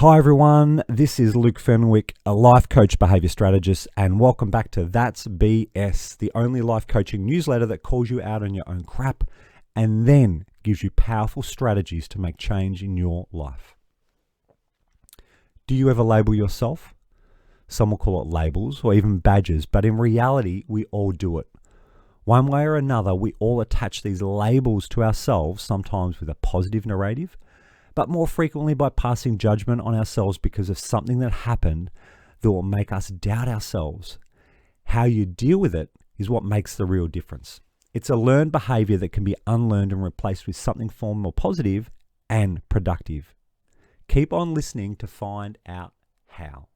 Hi everyone, this is Luke Fenwick, a life coach behavior strategist, and welcome back to That's BS, the only life coaching newsletter that calls you out on your own crap and then gives you powerful strategies to make change in your life. Do you ever label yourself? Some will call it labels or even badges, but in reality, we all do it. One way or another, we all attach these labels to ourselves, sometimes with a positive narrative, but more frequently by passing judgment on ourselves because of something that happened that will make us doubt ourselves. How you deal with it is what makes the real difference. It's a learned behavior that can be unlearned and replaced with something far more positive and productive. Keep on listening to find out how.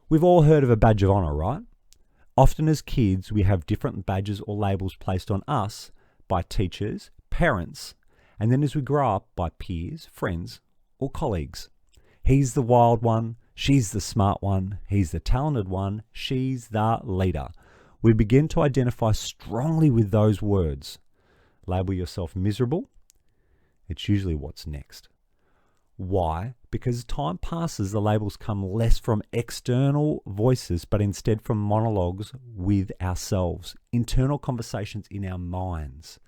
We've all heard of a badge of honor, right? Often as kids, we have different badges or labels placed on us by teachers, parents, and then as we grow up by peers, friends, or colleagues. He's the wild one, she's the smart one, he's the talented one, she's the leader. We begin to identify strongly with those words. Label yourself miserable. It's usually what's next. Why? Because as time passes, the labels come less from external voices, but instead from monologues with ourselves, internal conversations in our minds.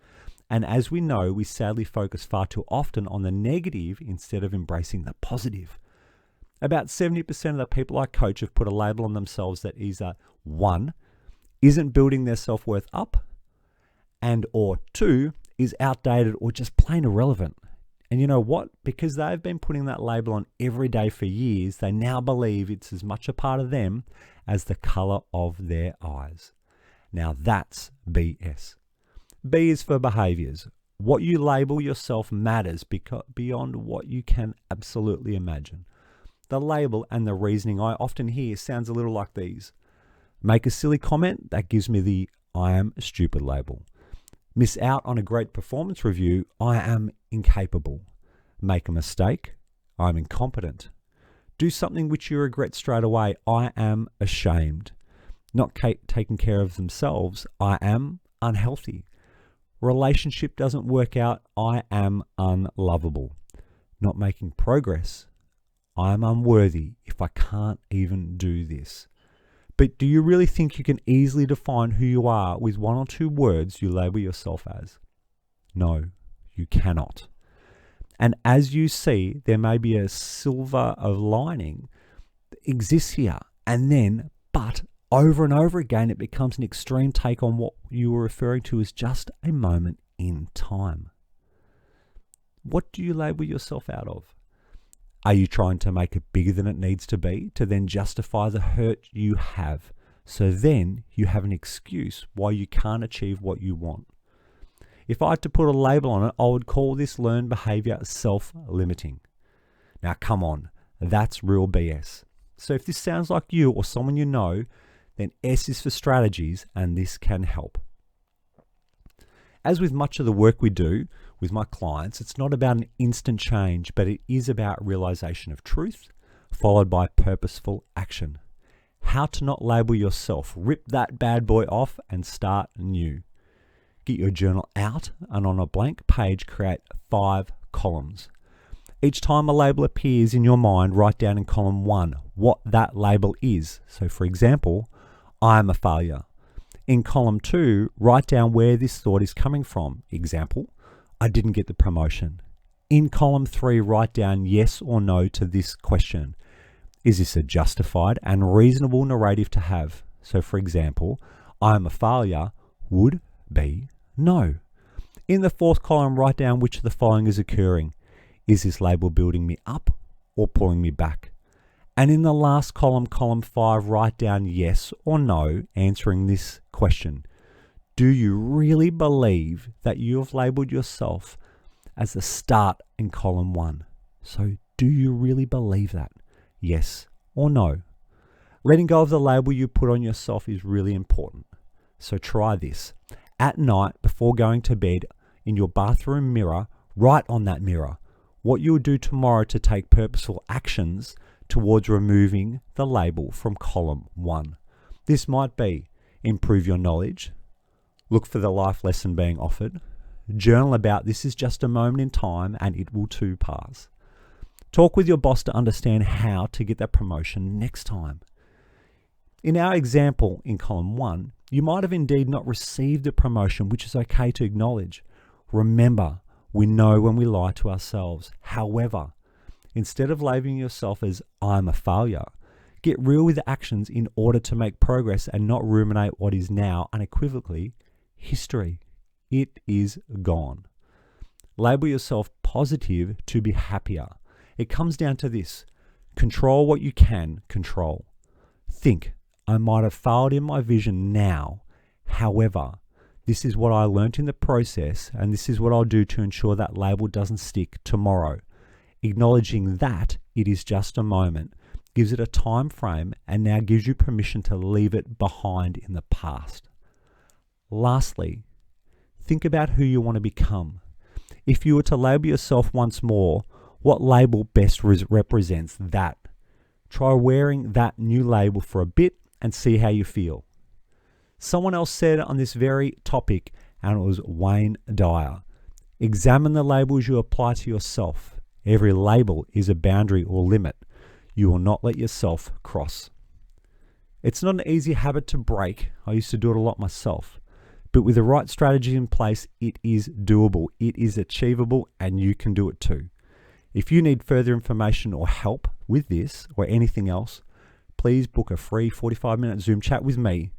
And as we know, we sadly focus far too often on the negative instead of embracing the positive. About 70% of the people I coach have put a label on themselves that either 1, isn't building their self-worth up, and or 2, is outdated or just plain irrelevant. And you know what? Because they've been putting that label on every day for years, they now believe it's as much a part of them as the color of their eyes. Now that's BS. B is for behaviors. What you label yourself matters beyond what you can absolutely imagine. The label and the reasoning I often hear sounds a little like these. Make a silly comment, that gives me the I am stupid label. Miss out on a great performance review, I am incapable. Make a mistake, I'm incompetent. Do something which you regret straight away, I am ashamed. Not taking care of themselves, I am unhealthy. Relationship doesn't work out, I am unlovable. Not making progress, I am unworthy if I can't even do this. But do you really think you can easily define who you are with 1 or 2 words you label yourself as? No, you cannot. And as you see, there may be a silver of lining that exists here, and then, but over and over again, it becomes an extreme take on what you were referring to as just a moment in time. What do you label yourself out of? Are you trying to make it bigger than it needs to be to then justify the hurt you have? So then you have an excuse why you can't achieve what you want. If I had to put a label on it, I would call this learned behavior self-limiting. Now come on, that's real BS. So if this sounds like you or someone you know, then S is for strategies, and this can help. As with much of the work we do with my clients, it's not about an instant change, but it is about realization of truth, followed by purposeful action. How to not label yourself. Rip that bad boy off and start new. Get your journal out, and on a blank page, create 5 columns. Each time a label appears in your mind, write down in column 1 what that label is. So for example, I am a failure. In column 2, write down where this thought is coming from. Example, I didn't get the promotion. In column 3, write down yes or no to this question. Is this a justified and reasonable narrative to have? So for example, I am a failure would be no. In the 4th column, write down which of the following is occurring. Is this label building me up or pulling me back? And in the last column, column 5, write down yes or no, answering this question. Do you really believe that you have labeled yourself as the start in column 1? So do you really believe that? Yes or no? Letting go of the label you put on yourself is really important. So try this. At night, before going to bed, in your bathroom mirror, write on that mirror what you will do tomorrow to take purposeful actions towards removing the label from column 1. This might be improve your knowledge, look for the life lesson being offered, journal about this is just a moment in time and it will too pass. Talk with your boss to understand how to get that promotion next time. In our example in column 1, you might have indeed not received a promotion, which is okay to acknowledge. Remember, we know when we lie to ourselves. However, instead of labeling yourself as I'm a failure, get real with the actions in order to make progress and not ruminate what is now unequivocally history. It is gone. Label yourself positive to be happier. It comes down to this: control what you can control. Think, I might have failed in my vision now. However, this is what I learnt in the process, and this is what I'll do to ensure that label doesn't stick tomorrow. Acknowledging that it is just a moment gives it a time frame and now gives you permission to leave it behind in the past. Lastly, think about who you want to become. If you were to label yourself once more, what label best represents that? Try wearing that new label for a bit and see how you feel. Someone else said on this very topic, and it was Wayne Dyer, examine the labels you apply to yourself. Every label is a boundary or limit you will not let yourself cross. It's not an easy habit to break. I used to do it a lot myself. But with the right strategy in place, it is doable, it is achievable, and you can do it too. If you need further information or help with this or anything else, please book a free 45-minute Zoom chat with me.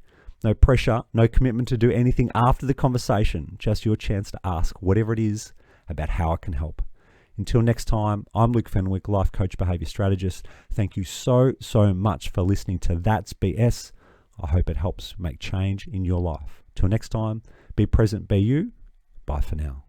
No pressure, no commitment to do anything after the conversation, just your chance to ask whatever it is about how I can help. Until next time, I'm Luke Fenwick, life coach, behavior strategist. Thank you so much for listening to That's BS. I hope it helps make change in your life. Till next time, be present, be you. Bye for now.